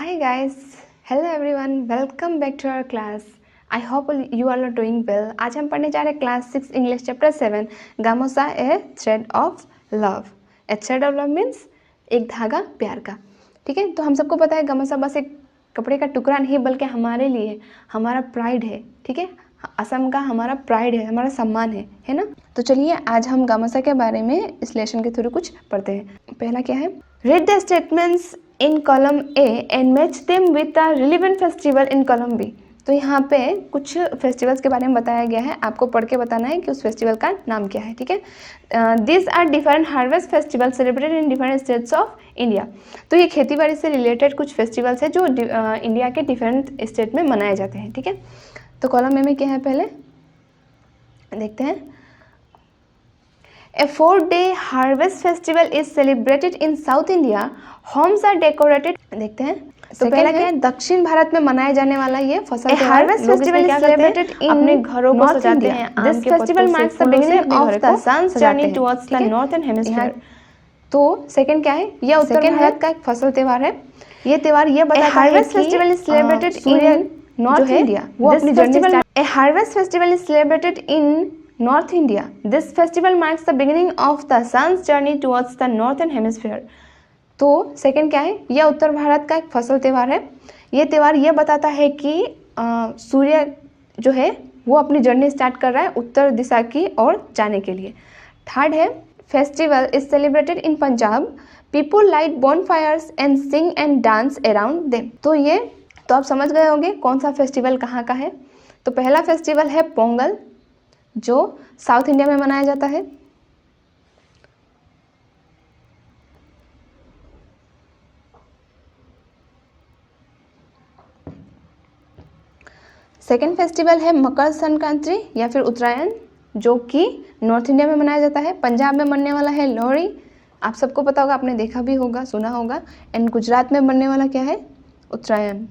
Hi guys, hello everyone, welcome back to our class. I hope you all are doing well. आज हम पढ़ने जा रहे हैं class 6 English chapter 7 gamosa a thread of love. A thread of love means एक धागा प्यार का. ठीक है, तो हम सबको पता है गामोसा बस एक कपड़े का टुकड़ा नहीं बल्कि हमारे लिए हमारा प्राइड है. ठीक है, असम का हमारा प्राइड है, हमारा सम्मान है ना. तो चलिए आज हम गामोसा के बारे में इस लेसन के थ्रू कुछ पढ़ते हैं. पहला क्या है, read the statements in column A and match them with the relevant festival in column B. तो यहाँ पे कुछ फेस्टिवल्स के बारे में बताया गया है, आपको पढ़ के बताना है कि उस फेस्टिवल का नाम क्या है. ठीक है, this are different harvest festival celebrated in different states of India. तो ये खेतीबाड़ी से रिलेटेड कुछ फेस्टिवल्स है जो इंडिया के डिफरेंट स्टेट में मनाए जाते हैं. ठीक है, तो कॉलम ए में क्या है पहले देखते हैं. A 4-day harvest festival is celebrated in South India. Homes are decorated. देखते हैं. तो पहला क्या है, दक्षिण भारत में मनाया जाने वाला ये फसल harvest festival is celebrated in अपने घरों को सजाते हैं. This festival marks the beginning of the sun's journey towards the northern hemisphere. तो सेकंड क्या है, यह उत्तर भारत का एक फसल त्यौहार है. ये त्यौहार ये बताता है harvest festival is celebrated in north India. वो अपनी journey start. A harvest festival is celebrated in North India. This festival marks the beginning of the sun's journey towards the northern hemisphere. तो सेकंड क्या है, यह उत्तर भारत का एक फसल त्यौहार है. ये त्यौहार ये बताता है कि सूर्य जो है वो अपनी जर्नी स्टार्ट कर रहा है उत्तर दिशा की ओर जाने के लिए. थर्ड है, festival is celebrated in Punjab. People light bonfires and sing and dance around them. तो आप समझ गए होंगे कौन सा फेस्टिवल कहाँ का है. तो पहला फेस्टिवल है पोंगल जो साउथ इंडिया में मनाया जाता है. सेकेंड फेस्टिवल है मकर संक्रांति या फिर उत्तरायण जो कि नॉर्थ इंडिया में मनाया जाता है. पंजाब में मनने वाला है लोहड़ी, आप सबको पता होगा, आपने देखा भी होगा, सुना होगा. एंड गुजरात में मनने वाला क्या है, उत्तरायण.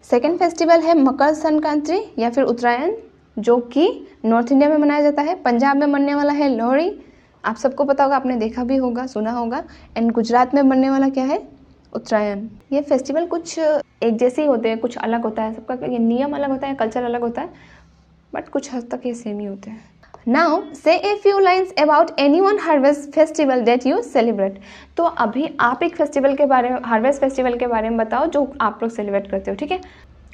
सेकेंड फेस्टिवल है मकर संक्रांति या फिर उत्तरायण जो कि नॉर्थ इंडिया में मनाया जाता है. पंजाब में मनने वाला है लोहड़ी, आप सबको पता होगा, आपने देखा भी होगा, सुना होगा. एंड गुजरात में मनने वाला क्या है, उत्तरायण. ये फेस्टिवल कुछ एक जैसे ही होते हैं, कुछ अलग होता है, सबका ये नियम अलग होता है, कल्चर अलग होता है, बट कुछ हद तक ये सेम ही होते हैं. नाउ से a few lines about any one harvest festival that you celebrate. तो अभी आप एक फेस्टिवल के बारे में, हार्वेस्ट फेस्टिवल के बारे में बताओ जो आप लोग सेलिब्रेट करते हो. ठीक है,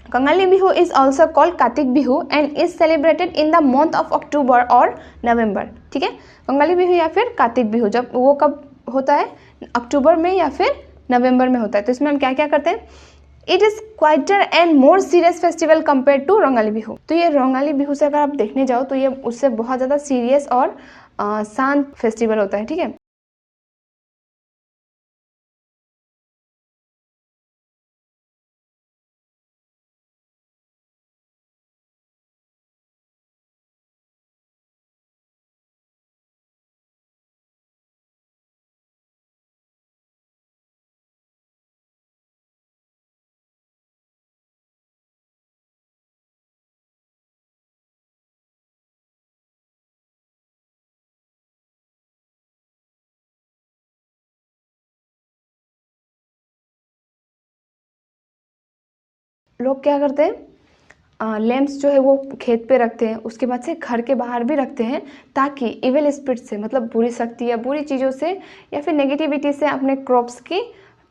Kongali Bihu is also called Kartik Bihu and is celebrated in the month of October और नवंबर. ठीक है, कंगाली बिहू या फिर कार्तिक बिहू जब वो कब होता है, अक्टूबर में या फिर नवंबर में होता है. तो इसमें हम क्या क्या करते हैं, it is quieter and more serious festival compare to Rongali Bihu. तो ये रंगाली बिहू से अगर आप देखने जाओ तो ये उससे बहुत ज़्यादा सीरियस और शांत फेस्टिवल होता है. ठीक है, लोग क्या करते हैं, लैम्प्स जो है वो खेत पे रखते हैं, उसके बाद से घर के बाहर भी रखते हैं ताकि इविल स्पिरिट से, मतलब बुरी शक्ति या बुरी चीज़ों से या फिर नेगेटिविटी से अपने क्रॉप्स की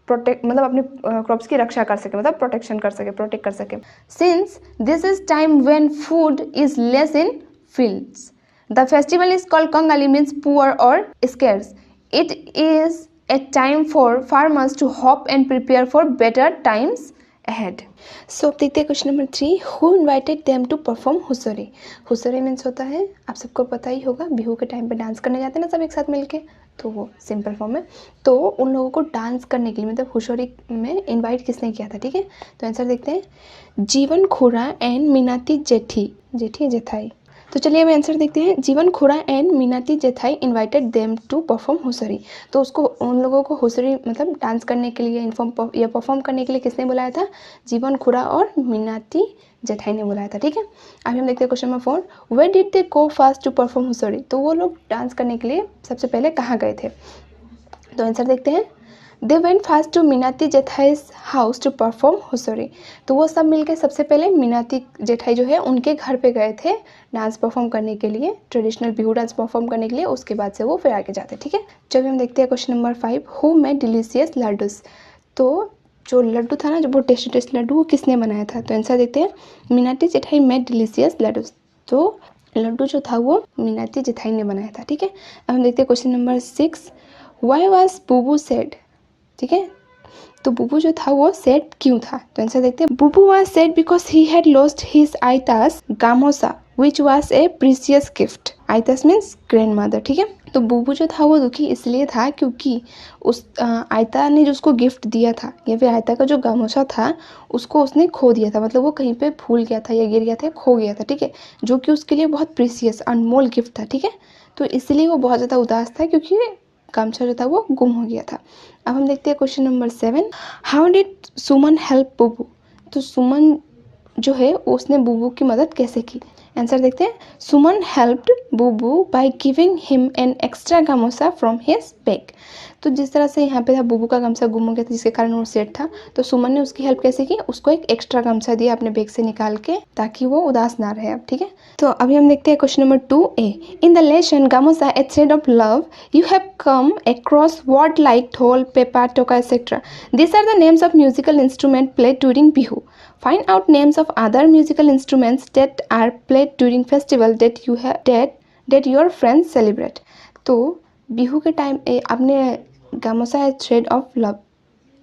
मतलब अपने क्रॉप्स की रक्षा कर सके, मतलब प्रोटेक्शन कर सके, प्रोटेक्ट कर सके. Since this is time when food is less in fields, the festival is called Kongali means poor और scarce. It is a time for farmers to hope and prepare for better times ahead. So अब देखते हैं question number 3. Who invited them to perform Husori. Husori means होता है, आप सबको पता ही होगा, बिहू के टाइम पे डांस करने जाते हैं ना सब एक साथ मिलके, तो वो सिंपल फॉर्म है. तो उन लोगों को डांस करने के लिए मतलब हुसरी में इनवाइट किसने किया था. ठीक है, तो आंसर देखते हैं, जीवन खुरा एंड मीनाती जेठी. जेठी जेठाई. तो चलिए हम आंसर देखते हैं. Jeevan Khura and Minati Jethai invited them to perform Husori. तो उसको, उन लोगों को हुसरी मतलब डांस करने के लिए या परफॉर्म करने के लिए किसने बुलाया था, जीवन खुरा और मीनाती जेठाई ने बुलाया था. ठीक है, अभी हम देखते हैं question number 4. Where did they go first to perform Husori. तो वो लोग डांस करने के लिए सबसे पहले कहाँ गए थे. तो आंसर देखते हैं, they went fast to Minati Jethai's house to perform Husori. तो वो सब मिलकर सबसे पहले मीनाती जेठाई जो है उनके घर पे गए थे डांस परफॉर्म करने के लिए, ट्रेडिशनल बिहू डांस परफॉर्म करने के लिए। उसके बाद से वो फिर आगे जाते, ठीक है। चलिए हम देखते हैं question number 5, who made delicious laddoos. तो जो लड्डू था ना, जो बहुत टेस्टी टेस्टी लड्डू, वो किसने बनाया था? तो आंसर देखते हैं, मीनाती जेठाई मेड डिलीशियस लड्डूस। तो लड्डू जो था वो मीनाती जेठाई ने बनाया था, ठीक है। अब हम देखते हैं question number 6, why was Bubu sad, ठीक है। तो बुबू जो था वो सैड क्यों था? तो आंसर देखते हैं, Bubu was sad because he had lost his Aita's gamosa which was a precious gift. Aitas means grandmother, ठीक है। तो बुबू जो था वो दुखी इसलिए था क्योंकि उस आयता ने जो उसको गिफ्ट दिया था, या फिर आयता का जो गामोसा था उसको उसने खो दिया था, मतलब वो कहीं पे भूल गया था या गिर गया था, खो गया था, ठीक है, जो कि उसके लिए बहुत प्रीशियस अनमोल गिफ्ट था, ठीक है। तो इसलिए वो बहुत ज़्यादा उदास था क्योंकि गामछा जो था वो गुम हो गया था। अब हम देखते हैं question number 7, how did Suman help Bubu. तो सुमन जो है उसने बुबू की मदद कैसे की? आंसर देखते हैं, Suman helped Bubu by giving him an extra gamosa from his bag. तो जिस तरह से यहाँ पे था बुबू का गामछा गुम हो गया था जिसके कारण वो सेट था, तो सुमन ने उसकी हेल्प कैसे की? उसको एक एक्स्ट्रा गामछा दिया अपने बैग से निकाल के, ताकि वो उदास ना रहे अब, ठीक है। तो अभी हम देखते हैं question number 2a, in the lesson gamosa a thread of love you have come across word like dhol, pepa, toka etcetera. This are the names of musical instrument played during Bihu. Find out names of other musical instruments that are played during festival that your friends celebrate. तो बिहू के time आपने गामोसा है thread of love,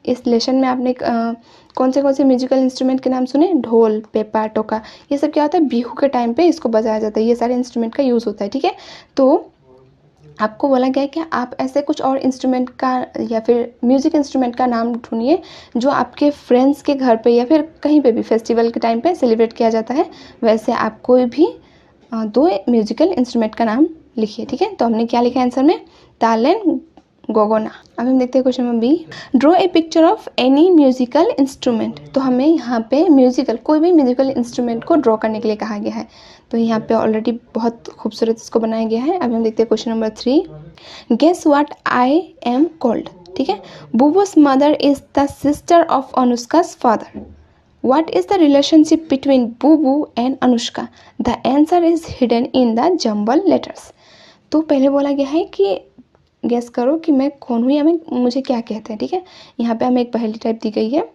इस lesson में आपने कौन से musical instrument के नाम सुने? ढोल, पेपा, टोका। ये सब क्या होता है? बिहू के टाइम पे इसको बजाया जाता है, ये सारे इंस्ट्रूमेंट का यूज़ होता है, ठीक है। तो आपको बोला गया है कि आप ऐसे कुछ और इंस्ट्रूमेंट का या फिर म्यूज़िक इंस्ट्रूमेंट का नाम ढूंढिए जो आपके फ्रेंड्स के घर पे या फिर कहीं पे भी फेस्टिवल के टाइम पे सेलिब्रेट किया जाता है। वैसे आप कोई भी 2 म्यूज़िकल इंस्ट्रूमेंट का नाम लिखिए, ठीक है। तो हमने क्या लिखा है आंसर में? ताल एंड गोगोना। अब हम देखते हैं question number B, draw a picture of any musical instrument. तो हमें यहाँ पे म्यूजिकल कोई भी म्यूजिकल इंस्ट्रूमेंट को ड्रॉ करने के लिए कहा गया है। तो यहाँ पे ऑलरेडी बहुत खूबसूरत इसको बनाया गया है। अब हम देखते हैं question number 3, guess what I am called, ठीक है। Bubu's mother is the sister of Anushka's father. What is the relationship between Bubu and Anushka? The answer is hidden in the jumble letters. तो पहले बोला गया है कि गेस करो कि मैं कौन हूँ या मुझे क्या कहते हैं, ठीक है। यहाँ पे हमें एक पहेली टाइप दी गई है,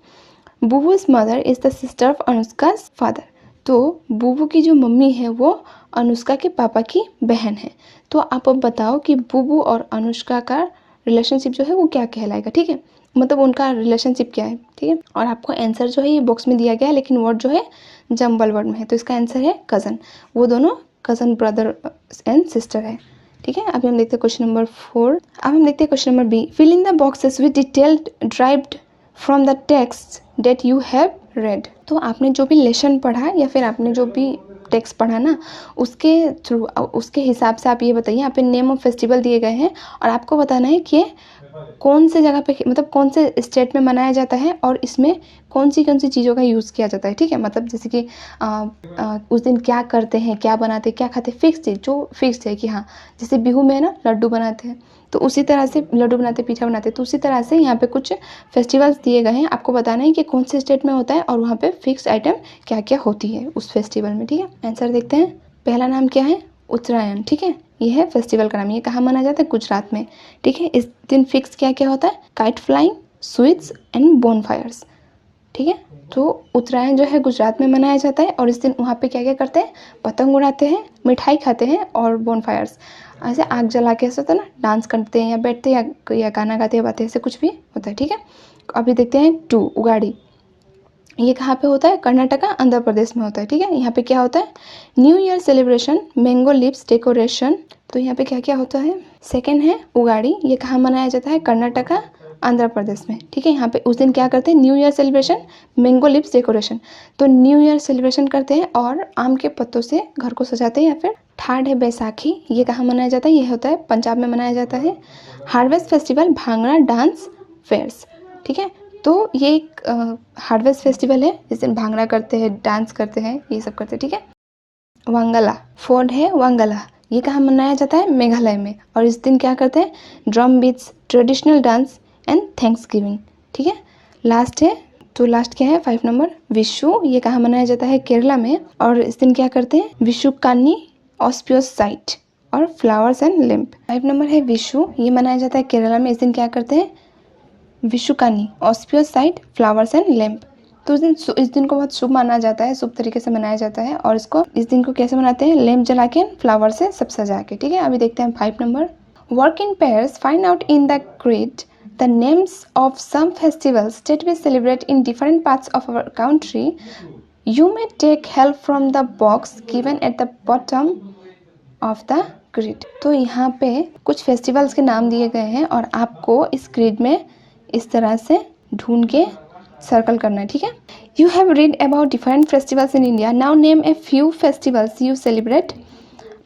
Bubu's mother is the sister of Anushka's father. तो बुबू की जो मम्मी है वो अनुष्का के पापा की बहन है। तो आप अब बताओ कि बुबू और अनुष्का का रिलेशनशिप जो है वो क्या कहलाएगा, ठीक है, मतलब उनका रिलेशनशिप क्या है, ठीक है। और आपको आंसर जो है ये बॉक्स में दिया गया है, लेकिन वर्ड जो है जंबल वर्ड में है। तो इसका आंसर है कज़न, वो दोनों कज़न ब्रदर एंड सिस्टर है, ठीक है। अभी हम देखते हैं क्वेश्चन नंबर 4। अब हम देखते हैं question number B, fill in the boxes with detailed derived from the text that you have read. तो आपने जो भी लेसन पढ़ा या फिर आपने जो भी टेक्स्ट पढ़ा ना, उसके थ्रू उसके हिसाब से आप ये बताइए। यहाँ पे नेम ऑफ फेस्टिवल दिए गए हैं और आपको बताना है कि कौन से जगह पे, मतलब कौन से स्टेट में मनाया जाता है और इसमें कौन सी चीज़ों का यूज़ किया जाता है, ठीक है। मतलब जैसे कि उस दिन क्या करते हैं, क्या बनाते हैं, क्या खाते हैं, फिक्स चीज़ जो फिक्स है कि हाँ, जैसे बिहू में है ना लड्डू बनाते हैं, तो उसी तरह से लड्डू बनाते, पीठा बनाते, तो उसी तरह से यहाँ पे कुछ फेस्टिवल्स दिए गए हैं। आपको बताना है कि कौन से स्टेट में होता है और वहाँ पे फिक्स आइटम क्या क्या होती है उस फेस्टिवल में, ठीक है। आंसर देखते हैं, पहला नाम क्या है? उत्तरायण, ठीक है, ये है फेस्टिवल का नाम। ये कहाँ मनाया जाता है? गुजरात में, ठीक है। इस दिन फिक्स क्या क्या होता है? काइट फ्लाइंग, स्वीट्स एंड बोनफायर्स, ठीक है। तो उत्तरायण जो है गुजरात में मनाया जाता है और इस दिन वहाँ पे क्या क्या करते हैं? पतंग उड़ाते हैं, मिठाई खाते हैं और बोनफायर्स ऐसे आग जला के ऐसा होता है ना, डांस करते हैं या बैठते हैं या गाना गाते हैं, बातें, ऐसे कुछ भी होता है, ठीक है। अभी देखते हैं 2, उगाड़ी। ये कहाँ पे होता है? कर्नाटका, आंध्र प्रदेश में होता है, ठीक है। यहाँ पे क्या होता है? New year celebration, mango lips decoration. तो यहाँ पे क्या क्या होता है? सेकंड है उगाड़ी, ये कहाँ मनाया जाता है? कर्नाटका, आंध्र प्रदेश में, ठीक है। यहाँ पे उस दिन क्या करते हैं? New year celebration, mango lips decoration. तो न्यू ईयर सेलिब्रेशन करते हैं और आम के पत्तों से घर को सजाते हैं। या फिर थर्ड है बैसाखी, ये कहाँ मनाया जाता है? ये होता है पंजाब में मनाया जाता है। Harvest festival, bhangra dance fairs, ठीक है। तो ये एक हार्वेस्ट फेस्टिवल है, इस दिन भांगड़ा करते हैं, डांस करते हैं, ये सब करते हैं, ठीक है। वांगला, फोर्थ है वांगला, ये कहाँ मनाया जाता है? मेघालय में। और इस दिन क्या करते हैं? Drum beats, traditional dance and thanksgiving. ठीक है, लास्ट है, तो लास्ट क्या है 5 नंबर विशु। ये कहाँ मनाया जाता है? केरला में। और इस दिन क्या करते हैं? विशु कानी ऑस्पियस साइट और फ्लावर्स एंड लैम्प। 5 नंबर है विशु, ये मनाया जाता है केरला में। इस दिन क्या करते हैं? Vishukani auspicious sight flowers and lamp. तो इस दिन को बहुत शुभ माना जाता है, शुभ तरीके से मनाया जाता है। और इस दिन को कैसे मनाते हैं? लैम्प जला के, फ्लावर से सब सजा के। ठीक है, अभी देखते हैं 5 number. Work in pairs, find out in the grid the names of some festivals that we celebrate in different parts of our country. You may take help from the box given at the bottom of the grid. तो यहाँ पे कुछ festivals के नाम दिए गए हैं और आपको इस ग्रिड में इस तरह से ढूंढ के सर्कल करना है। ठीक है, You have read about different festivals in India. Now name a few festivals you celebrate.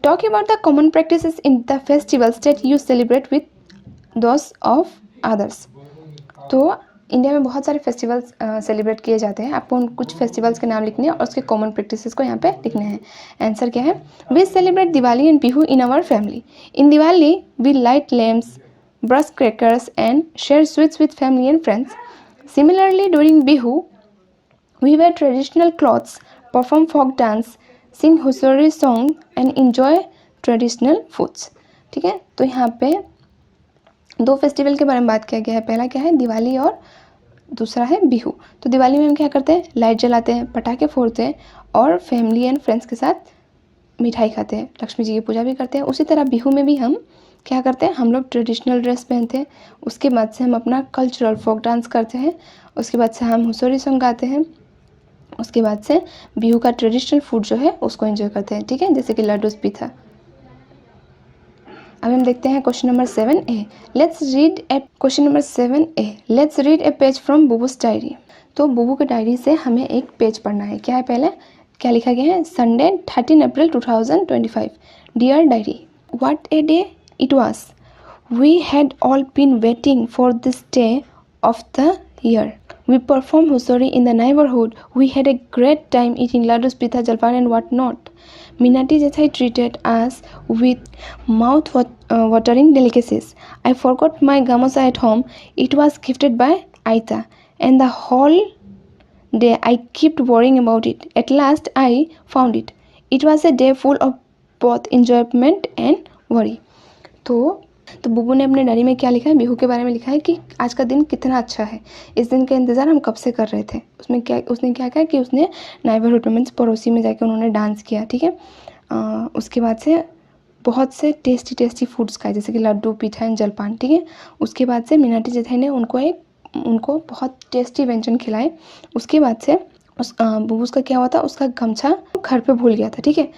Talk about the common practices in the festivals that you celebrate with those of others. तो India में बहुत सारे festivals celebrate किए जाते हैं। आपको उन कुछ फेस्टिवल्स के नाम लिखने हैं और उसके कॉमन प्रैक्टिसेस को यहाँ पे लिखने हैं। आंसर क्या है? We celebrate Diwali and Bihu in our family. In Diwali we light lamps, burst crackers and share sweets with family and friends. Similarly during Bihu we wear traditional clothes, perform folk dance, sing Husori song and enjoy traditional foods. ठीक है, तो यहाँ पे 2 festival के बारे में बात किया गया है। पहला क्या है? दिवाली और दूसरा है बिहू। तो दिवाली में हम क्या करते हैं? लाइट जलाते हैं, पटाखे फोड़ते हैं और फैमिली एंड फ्रेंड्स के साथ मिठाई खाते हैं, लक्ष्मी जी की पूजा भी करते हैं। उसी तरह बिहू में भी हम क्या करते हैं? हम लोग ट्रेडिशनल ड्रेस पहनते हैं। उसके बाद से हम अपना कल्चरल फोक डांस करते हैं। उसके बाद से हम हुसोरी सॉन्ग गाते हैं। उसके बाद से बिहू का ट्रेडिशनल फूड जो है उसको एंजॉय करते हैं। ठीक है, जैसे कि लड्डू पीठा। अब हम देखते हैं question number 7A। Let's read a question number 7A। Let's read a page from Bubu's diary. तो बुबू की डायरी से हमें एक पेज पढ़ना है। क्या है? पहले क्या लिखा गया है? Sunday 13 April 2025। Dear diary, what a day it was. We had all been waiting for this day of the year. We performed Husori in the neighborhood. We had a great time eating laddus, pitha, jalpan and what not. Minati Jethai treated us with mouth-watering delicacies. I forgot my gamosa at home. It was gifted by Aita, and the whole day I kept worrying about it. At last I found it. It was a day full of both enjoyment and worry. तो बुबू ने अपने diary में क्या लिखा है? बिहू के बारे में लिखा है कि आज का दिन कितना अच्छा है, इस दिन का इंतज़ार हम कब से कर रहे थे। उसने क्या कहा कि उसने नाइबरहुड मीन्स पड़ोसी में जाके उन्होंने डांस किया। ठीक है, उसके बाद से बहुत से टेस्टी फूड्स खाए, जैसे कि लड्डू, पीठा एंड जलपान। ठीक है, उसके बाद से मीनाटी जेठाई ने उनको बहुत टेस्टी व्यंजन खिलाए। उसके बाद से बुबू का क्या हुआ था? उसका गमछा घर पे भूल गया था। ठीक है,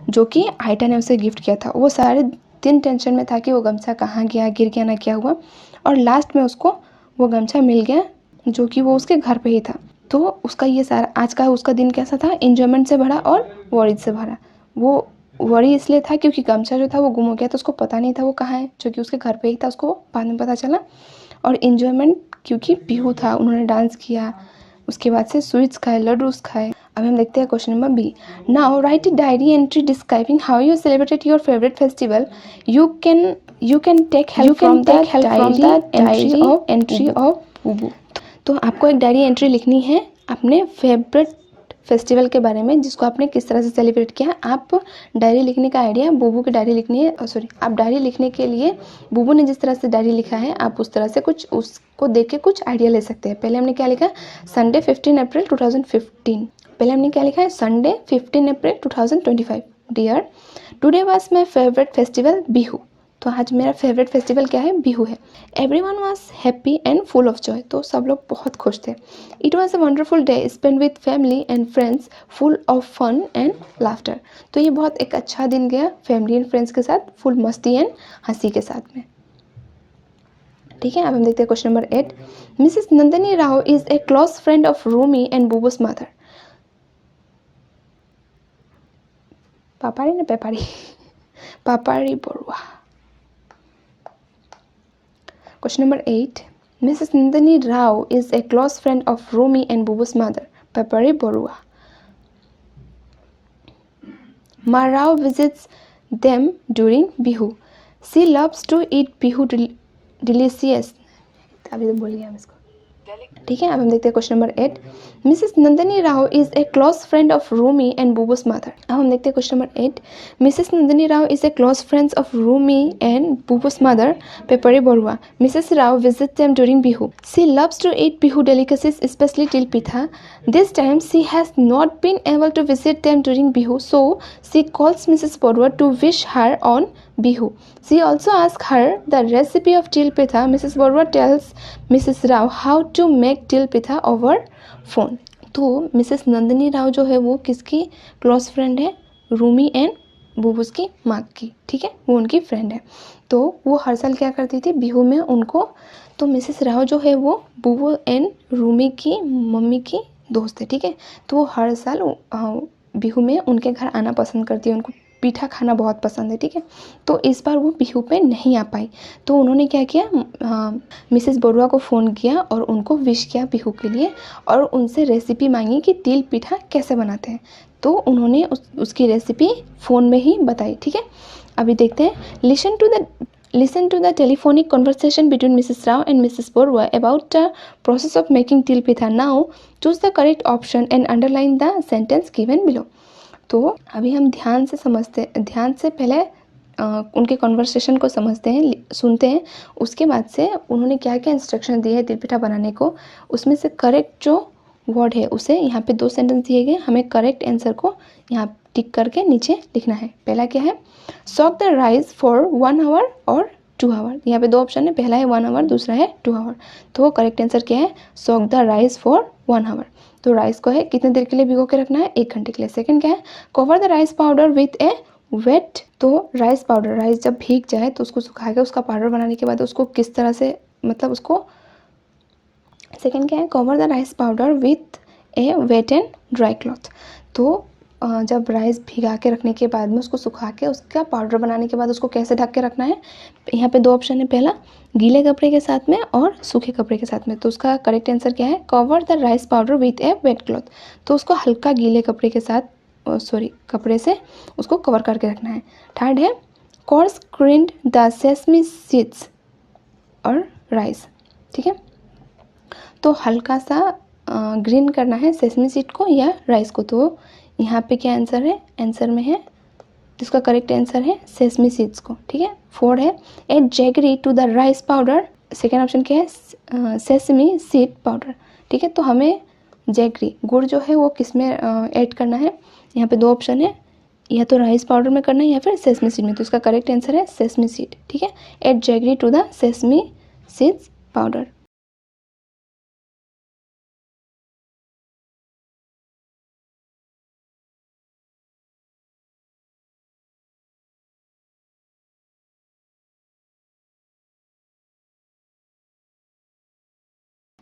जो कि आयटा ने उसे गिफ्ट किया था। वो सारे दिन टेंशन में था कि वो गमछा कहाँ गया, गिर गया ना क्या हुआ, और लास्ट में उसको वो गमछा मिल गया जो कि वो उसके घर पे ही था। तो उसका ये सारा आज का उसका दिन कैसा था? एंजॉयमेंट से भरा और वरीज से भरा। वो वरी इसलिए था क्योंकि गमछा जो था वो गुम हो गया, तो उसको पता नहीं था वो कहाँ है, जो कि उसके घर पे ही था, उसको बाद में पता चला। और एंजॉयमेंट क्योंकि बिहू था, उन्होंने डांस किया, उसके बाद से स्वीट्स खाए, लड्डूस खाए। अब हम देखते हैं question number B. Now write a diary entry describing how you celebrated your favourite festival. You can take help from the entry of Bubu. तो आपको एक डायरी एंट्री लिखनी है अपने फेवरेट फेस्टिवल के बारे में, जिसको आपने किस तरह से सेलिब्रेट किया। आप डायरी लिखने का आइडिया बुबू की डायरी लिखनी है, आप डायरी लिखने के लिए बुबू ने जिस तरह से डायरी लिखा है आप उस तरह से कुछ उसको देख के कुछ आइडिया ले सकते हैं। पहले हमने क्या लिखा? Sunday 15 April 2015। पहले हमने क्या लिखा है? Sunday 15 April 2025। Dear, today was my favourite festival Bihu. तो आज मेरा फेवरेट फेस्टिवल क्या है? बिहू है। Everyone was happy and full of joy. तो सब लोग बहुत खुश थे। It was a wonderful day spend with family and friends full of fun and laughter. तो ये बहुत एक अच्छा दिन गया फैमिली एंड फ्रेंड्स के साथ, फुल मस्ती एंड हंसी के साथ में। ठीक है, अब हम देखते हैं question number 8। Mrs Nandini Rao is a close friend of Rumi and Bubu's mother. Papari ना Pepari? Papari Barua. Question number 8. Mrs. Nandini Rao is a close friend of Rumi and Bubu's mother, Papari Borua. Ma Rao visits them during Bihu. She loves to eat Bihu delicious, अभी तो बोलिए हम इसको, ठीक है। अब हम देखते हैं question number 8। Mrs Nandini Rao is a close friend of Rumi and Bubu's mother. अब हम देखते हैं question number 8। Mrs Nandini Rao is a close friend of Rumi and Bubu's mother Papari Barua. Mrs Rao visit them during Bihu. She loves to eat bihu delicacies, especially til pitha. This time she has not been able to visit them during bihu, so she calls Mrs. Barua to wish her on bihu. She also asks her the recipe of til pitha. Mrs. Barua tells Mrs. Rao how to make til pitha over phone. तो Mrs Nandini Rao जो है वो किसकी close friend है? Rumi and बुबूस की माँ की, ठीक है, वो उनकी फ्रेंड है। तो वो हर साल क्या करती थी? बिहू में उनको, तो मिसेस राव जो है वो बुबू एंड रूमी की मम्मी की दोस्त है, ठीक है। तो वो हर साल बिहू में उनके घर आना पसंद करती है, उनको पीठा खाना बहुत पसंद है, ठीक है। तो इस बार वो बिहू पे नहीं आ पाई, तो उन्होंने क्या किया, मिसेस बरुआ को फ़ोन किया और उनको विश किया बिहू के लिए, और उनसे रेसिपी मांगी कि तिल पीठा कैसे बनाते हैं। तो उन्होंने उसकी रेसिपी फ़ोन में ही बताई, ठीक है। अभी देखते हैं, Listen to the telephonic conversation between Mrs. Rao and Mrs. Borua about the process of making til pitha. Now choose the correct option and underline the sentence given below. तो अभी हम ध्यान से पहले उनके कन्वर्सेशन को समझते हैं, सुनते हैं। उसके बाद से उन्होंने क्या क्या इंस्ट्रक्शन दिए हैं तिल पिठा बनाने को, उसमें से करेक्ट जो वर्ड है उसे, यहाँ पे 2 सेंटेंस दिए गए, हमें करेक्ट आंसर को यहाँ टिक करके नीचे लिखना है। पहला क्या है? Soak the rice for 1 hour और 2 आवर। यहाँ पे 2 ऑप्शन है, पहला है 1 आवर, दूसरा है 2 आवर। तो करेक्ट आंसर क्या है? Soak the rice for 1 hour. तो राइस को है कितने देर के लिए भिगो के रखना है? 1 घंटे के लिए। सेकंड क्या है? Cover the rice powder with a wet. तो राइस पाउडर, राइस जब भीग जाए तो उसको सुखा के उसका पाउडर बनाने के बाद उसको किस तरह से, मतलब उसको, सेकंड क्या है? Cover the rice powder with a wet and dry cloth. तो जब राइस भिगा के रखने के बाद में उसको सुखा के उसका पाउडर बनाने के बाद उसको कैसे ढक के रखना है? यहाँ पे 2 ऑप्शन है, पहला गीले कपड़े के साथ में और सूखे कपड़े के साथ में। तो उसका करेक्ट आंसर क्या है? Cover the rice powder with a wet cloth. तो उसको हल्का गीले कपड़े के साथ, कपड़े से उसको कवर करके रखना है। थर्ड है course grind the sesame seeds और राइस, ठीक है। तो हल्का सा ग्रीन करना है सेसमी सीड को या राइस को। तो यहाँ पे क्या आंसर है? आंसर में है, जिसका करेक्ट आंसर है सेसमी सीड्स को, ठीक है। 4 है add jaggery to the rice powder. Second option क्या है? सेसमी सीड पाउडर, ठीक है। तो हमें जैगरी, गुड़ जो है वो किस में ऐड करना है? यहाँ पे 2 ऑप्शन है, या तो राइस पाउडर में करना है या फिर सेसमी सीड में। तो इसका करेक्ट आंसर है सेसमी सीड, ठीक है। Add jaggery to the sesame seeds powder.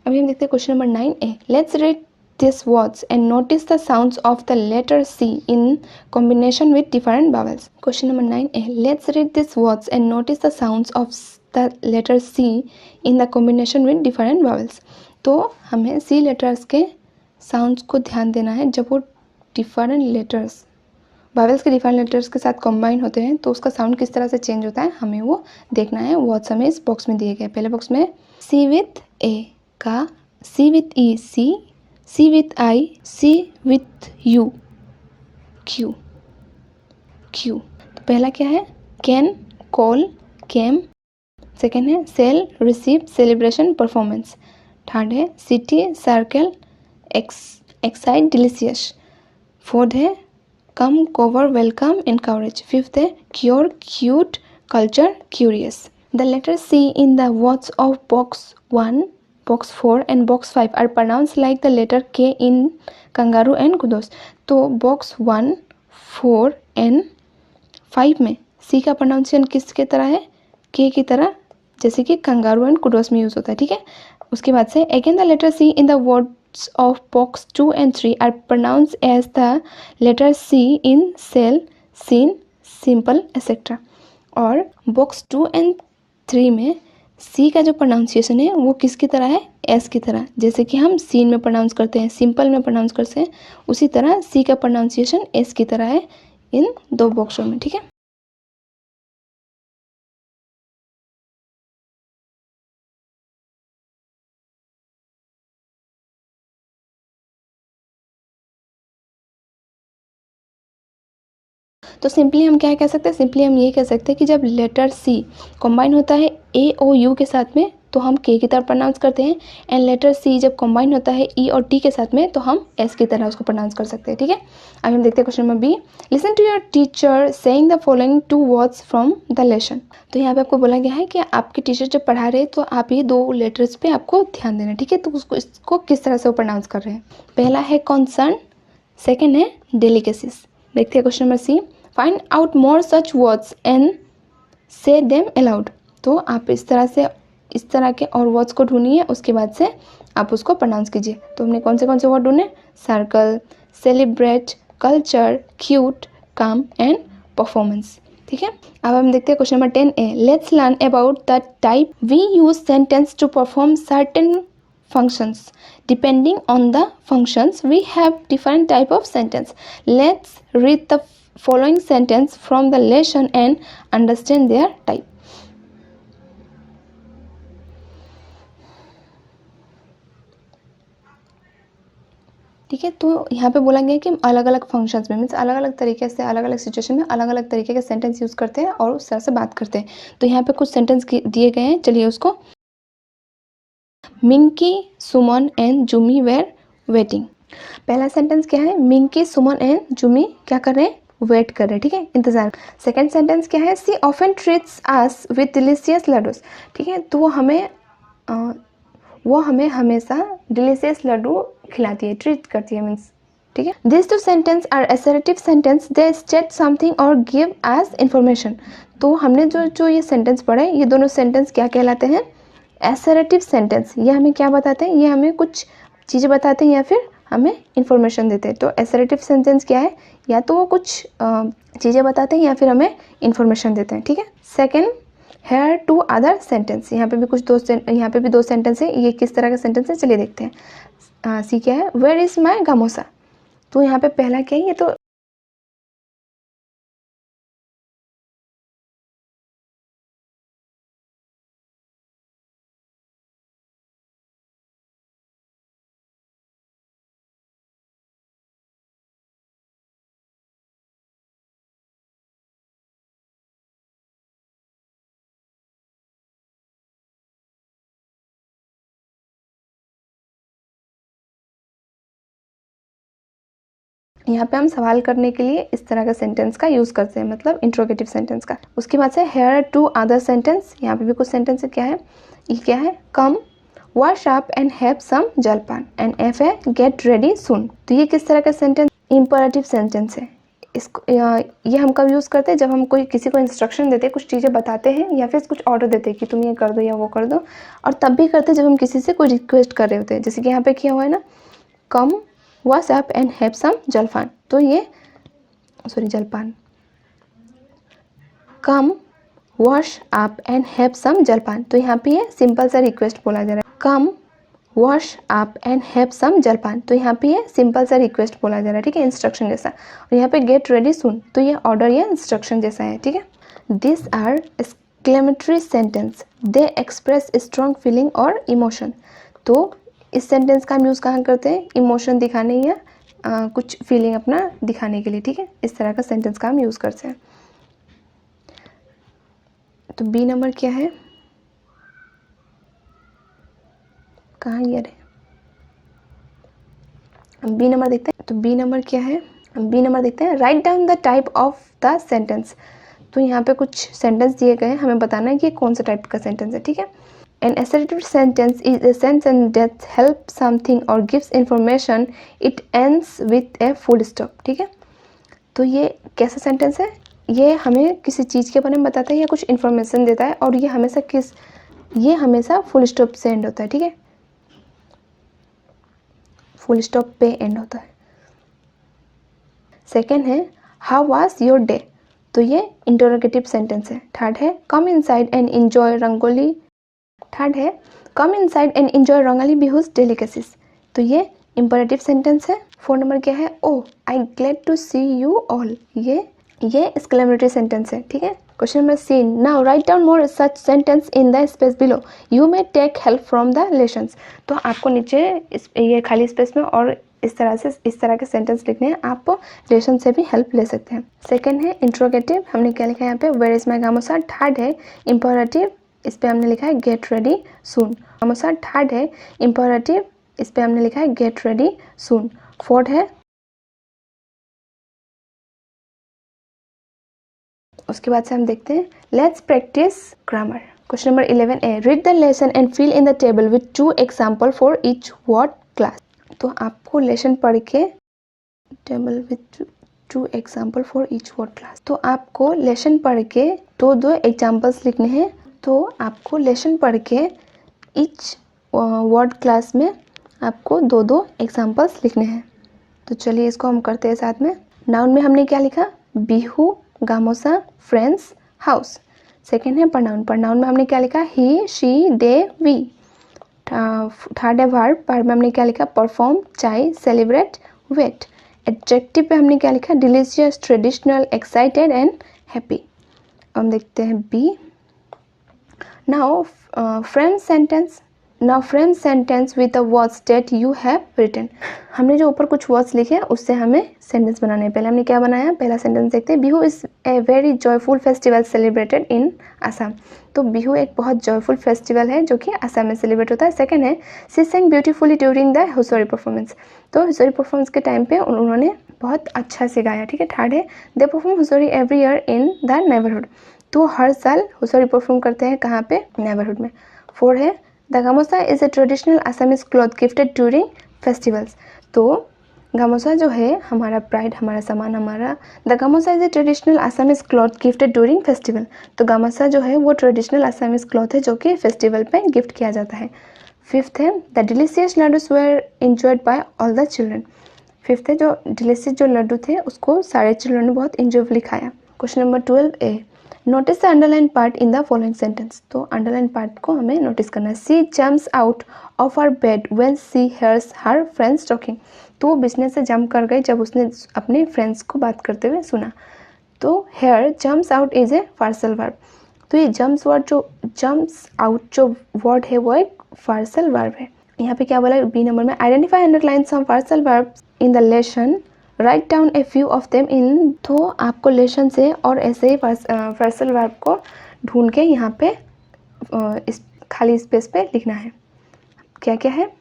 अभी हम देखते हैं question number 9A। Let's read this words and notice the sounds of the letter C in combination with different vowels. Question number 9A। Let's read this words and notice the sounds of the letter C in the combination with different vowels. तो हमें C letters के sounds को ध्यान देना है। जब वो different letters, vowels के डिफरेंट लेटर्स के साथ कंबाइन होते हैं तो उसका साउंड किस तरह से चेंज होता है, हमें वो देखना है। वर्ड्स हमें इस बॉक्स में दिए गए। पहले बॉक्स में C विथ A का C with E C, C with I C with U Q Q। तो पहला क्या है? Can, call, cam. सेकेंड है cell, receive, celebration, performance. Third है city, circle, excite, delicious. Fourth है come, cover, welcome, encourage. Fifth है cure, cute, culture, curious. The letter C in the words of box 1, box 4 and box 5 are pronounced like the letter K in kangaroo and kudos। तो box 1, 4 and 5 में C का pronunciation किसके तरह है? K की तरह, जैसे कि कंगारू एंड कुडोस में यूज़ होता है, ठीक है। उसके बाद से again the letter C in the words of box 2 and 3 are pronounced as the letter C in cell, scene, simple, etc। और बॉक्स 2 एंड 3 में C का जो प्रोनाउंसिएशन है वो किसकी तरह है? S की तरह। जैसे कि हम सीन में प्रोनाउंस करते हैं, सिंपल में प्रोनाउंस करते हैं, उसी तरह C का प्रोनाउंसिएशन S की तरह है इन 2 बॉक्सों में, ठीक है। तो सिंपली हम क्या कह सकते हैं, सिंपली हम ये कह सकते हैं कि जब लेटर सी कंबाइन होता है ए और यू के साथ में तो हम के की तरह प्रोनाउंस करते हैं, एंड लेटर सी जब कंबाइन होता है ई और टी के साथ में तो हम एस की तरह उसको प्रोनाउंस कर सकते हैं। ठीक है, अब हम देखते हैं question number B. Listen to your teacher saying the following 2 words from the lesson. तो यहाँ पे आपको बोला गया है कि आपके टीचर जब पढ़ा रहे हैं तो आप ये 2 लेटर्स पे आपको ध्यान देना। ठीक है, तो इसको किस तरह से वो प्रोनाउंस कर रहे हैं। पहला है कॉन्सर्न, सेकेंड है डेलिकेसीज। देखते हैं question number C. Find out more such words and say them aloud. तो आप इस तरह के और वर्ड्स को ढूंढिए, उसके बाद से आप उसको प्रोनाउंस कीजिए। तो हमने कौन से वर्ड ढूंढे, circle, celebrate, culture, cute, calm and performance. ठीक है, अब हम देखते हैं question number 10A। Let's learn about the type we use sentence to perform certain functions. Depending on the functions, we have different type of sentence. Let's read the following sentence from the lesson and understand their type. ठीक है, तो यहाँ पे बोला गया कि अलग अलग फंक्शंस में मीन्स अलग अलग तरीके से अलग अलग सिचुएशन में अलग अलग तरीके के सेंटेंस यूज़ करते हैं और उस तरह से बात करते हैं। तो यहाँ पे कुछ सेंटेंस दिए गए हैं, चलिए उसको। मिंकी, सुमन एंड जूमी वेर वेटिंग। पहला सेंटेंस क्या है, मिंकी, सुमन एंड जूमी क्या कर रहे हैं, वेट कर रहे हैं। ठीक है, इंतजार। सेकंड सेंटेंस क्या है, she often treats us with delicious laddoos. ठीक है, तो वो हमें हमेशा डिलीशियस लड्डू खिलाती है, ट्रीट करती है मीन्स। ठीक है, this 2 sentence are assertive sentence, they state something or give us information. तो हमने जो ये सेंटेंस पढ़े, ये दोनों सेंटेंस क्या कहलाते हैं, असर्टिव सेंटेंस। ये हमें क्या बताते हैं, ये हमें कुछ चीज़ें बताते हैं या फिर हमें इंफॉर्मेशन देते हैं। तो असर्टिव सेंटेंस क्या है, या तो वो कुछ चीज़ें बताते हैं या फिर हमें इंफॉर्मेशन देते हैं। ठीक है, सेकंड, हेयर 2 अदर सेंटेंस। यहाँ पे भी 2 सेंटेंस है। ये किस तरह का सेंटेंस है, चलिए देखते हैं। सी क्या है, वेयर इज़ माई गामोसा। तो यहाँ पे पहला क्या है, ये तो यहाँ पे हम सवाल करने के लिए इस तरह का सेंटेंस का यूज़ करते हैं, मतलब इंट्रोगेटिव सेंटेंस का। उसके बाद से हेयर 2 अदर सेंटेंस। यहाँ पे भी कुछ सेंटेंस है, क्या है, ये क्या है, come, wash up and have some jalpan, and F है गेट रेडी सून। तो ये किस तरह का सेंटेंस, इंपरेटिव सेंटेंस है। इसको ये हम कब यूज़ करते हैं, जब हम किसी को इंस्ट्रक्शन देते हैं, कुछ चीज़ें बताते हैं या फिर कुछ ऑर्डर देते हैं कि तुम ये कर दो या वो कर दो। और तब भी करते हैं जब हम किसी से कोई रिक्वेस्ट कर रहे होते हैं, जैसे कि यहाँ पे किया हुआ है ना, come wash up and have some jalpan. तो ये जलपान, come wash up and have some jalpan. तो यहाँ पे ये सिंपल सा रिक्वेस्ट बोला जा रहा है, come wash up and have some jalpan. तो यहाँ पे ये सिंपल सा रिक्वेस्ट बोला जा रहा है। ठीक है, इंस्ट्रक्शन जैसा। और यहाँ पे गेट रेडी सून, तो ये ऑर्डर या इंस्ट्रक्शन जैसा है। ठीक है, this are exclamatory sentence, they express strong feeling or emotion. तो इस सेंटेंस का हम यूज़ कहाँ करते हैं, इमोशन दिखाने या कुछ फीलिंग अपना दिखाने के लिए। ठीक है, इस तरह का सेंटेंस का हम यूज़ करते हैं। तो बी नंबर क्या है, कहाँ ये रहे, बी नंबर देखते हैं। तो बी नंबर क्या है, बी नंबर देखते हैं, write down the type of the sentence. तो यहाँ पे कुछ सेंटेंस दिए गए हैं, हमें बताना है कि कौन सा टाइप का सेंटेंस है। ठीक है, an assertive sentence is a sentence that helps something or gives information. It ends with a full stop. ठीक है, तो ये कैसा सेंटेंस है, ये हमें किसी चीज़ के बारे में बताता है या कुछ इन्फॉर्मेशन देता है, और ये हमेशा फुल स्टॉप से एंड होता है। ठीक है, फुल स्टॉप पे एंड होता है। सेकेंड है, हाउ वाज योर डे। तो ये इंटरोगेटिव सेंटेंस है। थर्ड है, come inside and enjoy rangoli. Third है, come inside and enjoy Rangali Bihu's delicacies. तो ये इंपरेटिव सेंटेंस है। 4 नंबर क्या है, oh I glad to see you all. ये एक्सक्लेमेटरी सेंटेंस है। ठीक है, question number C, now write down more such sentence in the space below, you may take help from the lessons. तो आपको नीचे ये खाली स्पेस में और इस तरह के सेंटेंस लिखने हैं। आप लेसन से भी हेल्प ले सकते हैं। सेकंड है इंट्रोगेटिव, हमने क्या लिखा है यहाँ पे, where is my gamosa. Third है इंपरेटिव, इस पे हमने लिखा है get ready soon. Gamosa third है इंपरेटिव, इस पे हमने लिखा है गेट रेडी सून। फोर्थ है, उसके बाद से हम देखते हैं let's practice grammar. Question number 11 read the lesson and fill in the table with 2 example for each word class. तो आपको लेसन पढ़ के table with 2 example for each word class, तो आपको लेसन पढ़ के दो एग्जाम्पल्स लिखने हैं। तो आपको लेसन पढ़ के ईच वर्ड क्लास में आपको दो एग्जाम्पल्स लिखने हैं। तो चलिए इसको हम करते हैं साथ में। नाउन में हमने क्या लिखा, Bihu, gamosa, friends, house. Second है प्रनाउन में हमने क्या लिखा, ही, शी, दे, वी। थर्ड है वर्ब में हमने क्या लिखा, परफॉर्म, चाय, सेलिब्रेट, वेट। एडजेक्टिव पे हमने क्या लिखा, delicious, traditional, excited and happy. हम देखते हैं B. Now frame sentence with the words that you have written. हमने जो ऊपर कुछ वर्ड्स लिखे हैं उससे हमें सेंटेंस बनाने हैं। पहले हमने क्या बनाया, पहला सेंटेंस देखते हैं। Bihu is a very joyful festival celebrated इन असम। तो बिहू एक बहुत जॉयफुल फेस्टिवल है जो कि असम में सेलिब्रेट होता है। सेकंड है she sang beautifully during the Husori performance. तो हुसोरी परफॉर्मेंस के टाइम पे उन्होंने बहुत अच्छा से गाया, ठीक है। थर्ड है they perform Husori every year in the neighbourhood. तो हर साल हुसोरी परफॉर्म करते हैं, कहाँ पे, नेबरहुड में। फोर है the gamosa is a traditional Assamese cloth gifted during festivals. तो गामोसा जो है हमारा प्राइड, हमारा सामान, हमारा। The gamosa is a traditional Assamese cloth gifted during festival. तो गामोसा जो है वो ट्रेडिशनल असमीज क्लॉथ है जो कि फेस्टिवल पे गिफ्ट किया जाता है। फिफ्थ है the delicious laddoos were enjoyed by all the children. Fifth है जो डिलीशियस जो लड्डू थे उसको सारे चिल्ड्रन ने बहुत इंजॉयफुली खाया। Question number 12 notice the underline part in the following sentence. तो अंडरलाइन पार्ट को हमें नोटिस करना है। She jumps out of her bed when she hears her friends talking. तो वो बिस्तर से जंप कर गई जब उसने अपने फ्रेंड्स को बात करते हुए सुना। तो here jumps out is a phrasal verb. तो ये जम्प्स आउट जो वर्ड है वो एक पार्सल वर्ब है। यहाँ पे क्या बोला बी नंबर में, identify underline some phrasal verbs in the lesson, write down a few of them in. तो आपको लेसन से और ऐसे ही पार्सल वर्ब को ढूंढ के यहाँ पे इस खाली स्पेस पे लिखना है। क्या क्या है,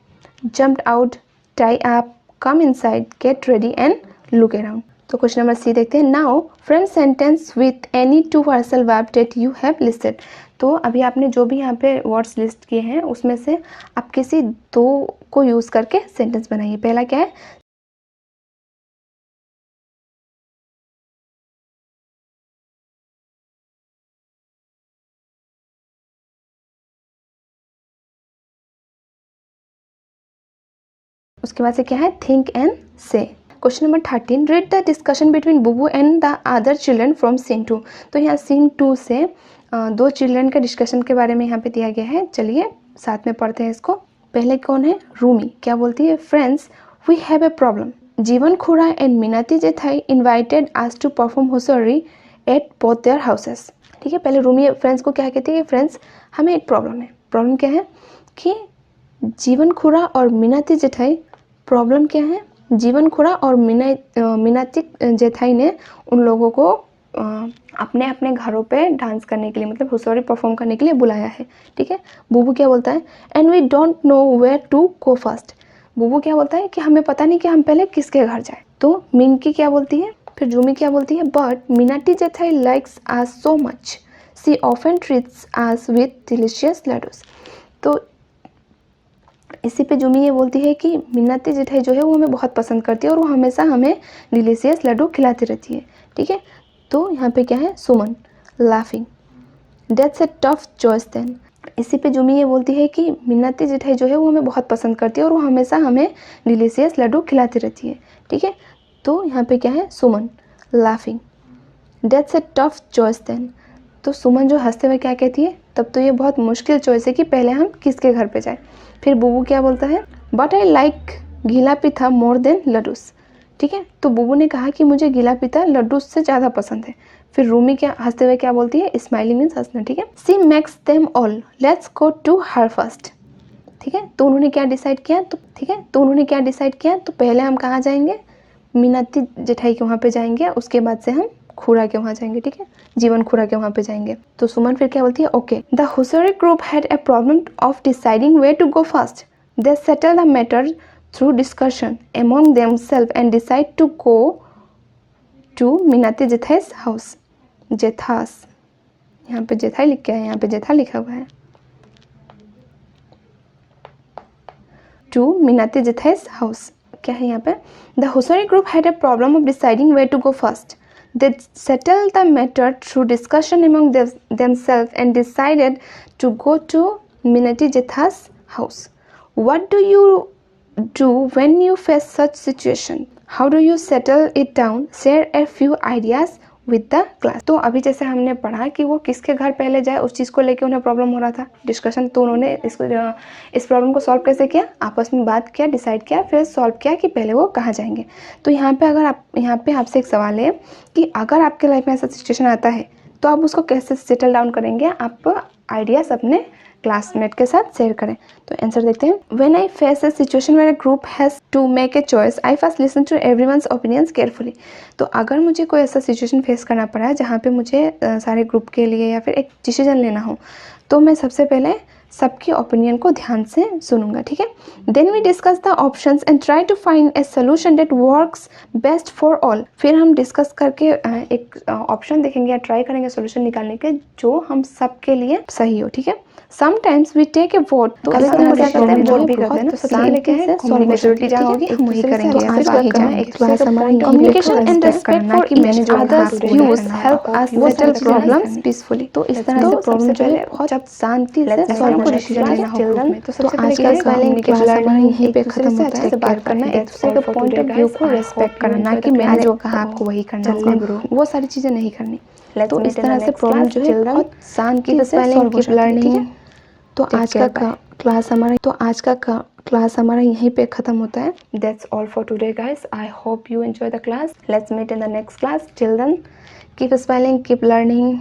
jumped out, tie up, come inside, get ready and look around. तो क्वेश्चन नंबर सी देखते हैं। Now frame sentence with any 2 parcel verb that you have listed. तो अभी आपने जो भी यहाँ पे वर्ड्स लिस्ट किए हैं उसमें से आप किसी 2 को यूज़ करके सेंटेंस बनाइए। पहला क्या है, उसके बाद से क्या है, think and say. Question number 13 read the discussion between Bubu and the other children from scene 2। तो यहाँ सीन 2 से 2 चिल्ड्रन के डिस्कशन के बारे में यहाँ पे दिया गया है। चलिए साथ में पढ़ते हैं इसको। पहले कौन है, रूमी क्या बोलती है, friends we have a problem. Jeevan Khura and Minati Jethai invited us to perform Husori at both their houses. ठीक है, पहले रूमी फ्रेंड्स को क्या कहती है, फ्रेंड्स हमें एक प्रॉब्लम है। प्रॉब्लम क्या है कि जीवन खुरा और मीनाती जेठाई, प्रॉब्लम क्या है, जीवन खुरा और मीनाती जेठाई ने उन लोगों को अपने अपने घरों पे डांस करने के लिए, मतलब हुसोरी परफॉर्म करने के लिए बुलाया है। ठीक है, बुबू क्या बोलता है, and we don't know where to go first. Bubu क्या बोलता है कि हमें पता नहीं कि हम पहले किसके घर जाए। तो मिंकी क्या बोलती है, फिर जूमी क्या बोलती है, but Minati Jethai likes us so much, she often treats us with delicious laddoos. तो इसी पे जूमी ये बोलती है कि मीनाती जेठाई जो है वो हमें बहुत पसंद करती है और वो हमेशा हमें डिलीशियस लड्डू खिलाती रहती है। ठीक है, तो यहाँ पे क्या है, Suman laughing, that's a tough choice then. इसी पे जूमी ये बोलती है कि मीनाती जेठाई जो है वो हमें बहुत पसंद करती है और वो हमेशा हमें डिलीशियस लड्डू खिलाती रहती है। ठीक है, तो यहाँ पे क्या है, Suman laughing, that's a tough choice then. तो सुमन जो हंसते हुए क्या कहती है, तब तो ये बहुत मुश्किल चॉइस है कि पहले हम किसके घर पे जाए। फिर बुबू क्या बोलता है, बट आई लाइक गीला पीठा मोर देन लड्डूस। ठीक है, तो बुबू ने कहा कि मुझे गीला पीठा लड्डू से ज़्यादा पसंद है। फिर रूमी क्या हंसते हुए क्या बोलती है, स्माइलिंग मीन्स हंसना। ठीक है, she makes them all, let's go to her first. ठीक है। तो उन्होंने क्या डिसाइड किया, तो ठीक है, तो उन्होंने क्या डिसाइड किया, तो पहले हम कहाँ जाएंगे, मीनाती जेठाई के वहाँ पे जाएंगे, उसके बाद से हम खुरा के वहाँ जाएंगे, ठीक है, जीवन खुरा के वहाँ पे जाएंगे। तो सुमन फिर क्या बोलती है, okay the Husori group had a problem of deciding where to go first, they settle the matter through discussion among themselves and decide to go to Minati Jethai's house. Jethas, यहाँ पे जेठाई लिख के है, यहाँ पे जेठा लिखा हुआ है, टू मीनाती जेठाइस हाउस। क्या है यहाँ पे, the Husori group had a problem of deciding where to go first, they settled the matter through discussion among themselves and decided to go to Minati Jetha's house. What do you do when you face such situation? How do you settle it down? Share a few ideas with the class. तो अभी जैसे हमने पढ़ा कि वो किसके घर पहले जाए, उस चीज़ को लेके उन्हें प्रॉब्लम हो रहा था, डिस्कशन। तो उन्होंने इस प्रॉब्लम को सॉल्व कैसे किया, आपस में बात किया, डिसाइड किया, फिर सॉल्व किया कि पहले वो कहाँ जाएंगे। तो यहाँ पे अगर आप, यहाँ पे आपसे एक सवाल है कि अगर आपके लाइफ में ऐसा सिचुएशन आता है तो आप उसको कैसे सेटल डाउन करेंगे, आप आइडियाज़ अपने क्लासमेट के साथ शेयर करें। तो आंसर देखते हैं। When I face a situation where a group has to make a choice I first listen to everyone's opinions carefully. तो अगर मुझे कोई ऐसा सिचुएशन फेस करना पड़ा है जहाँ पे मुझे सारे ग्रुप के लिए या फिर एक डिसीजन लेना हो, तो मैं सबसे पहले सबकी ओपिनियन को ध्यान से सुनूंगा, ठीक है। Then we discuss the options and try to find a solution that works best for all. फिर हम डिस्कस करके एक ऑप्शन देखेंगे या ट्राई करेंगे सोल्यूशन निकालने के जो हम सबके लिए सही हो, ठीक है। Sometimes we take a vote, तो कभी कभी क्या करते हैं, वोट भी करते हैं ना, सबसे पहले क्या है, कम्युनिकेशन जहाँ होगी हम वही करेंगे, या फिर बात करना, एक क्लास हमारा communication and respect for each others views help us settle problems peacefully. तो इस तरह से प्रॉब्लम जो है बहुत शांति से सॉल्व हो जाती है। तो आज का क्लास हमारा यहीं पे खत्म होता है। बात करना, एक दूसरे के पॉइंट ऑफ व्यू को रेस्पेक्ट करना, ना कि मैंने जो कहा आपको वही करना होगा, वो सारी चीज़ें नहीं करनी। तो इस तरह से प्रॉब्लम जो है बहुत शांति से सॉल्व हो जाती है। तो आज का क्लास हमारा यहीं पे ख़त्म होता है। That's all for today guys. I hope you enjoy the class. Let's meet in the next class. Till then, keep smiling, keep learning.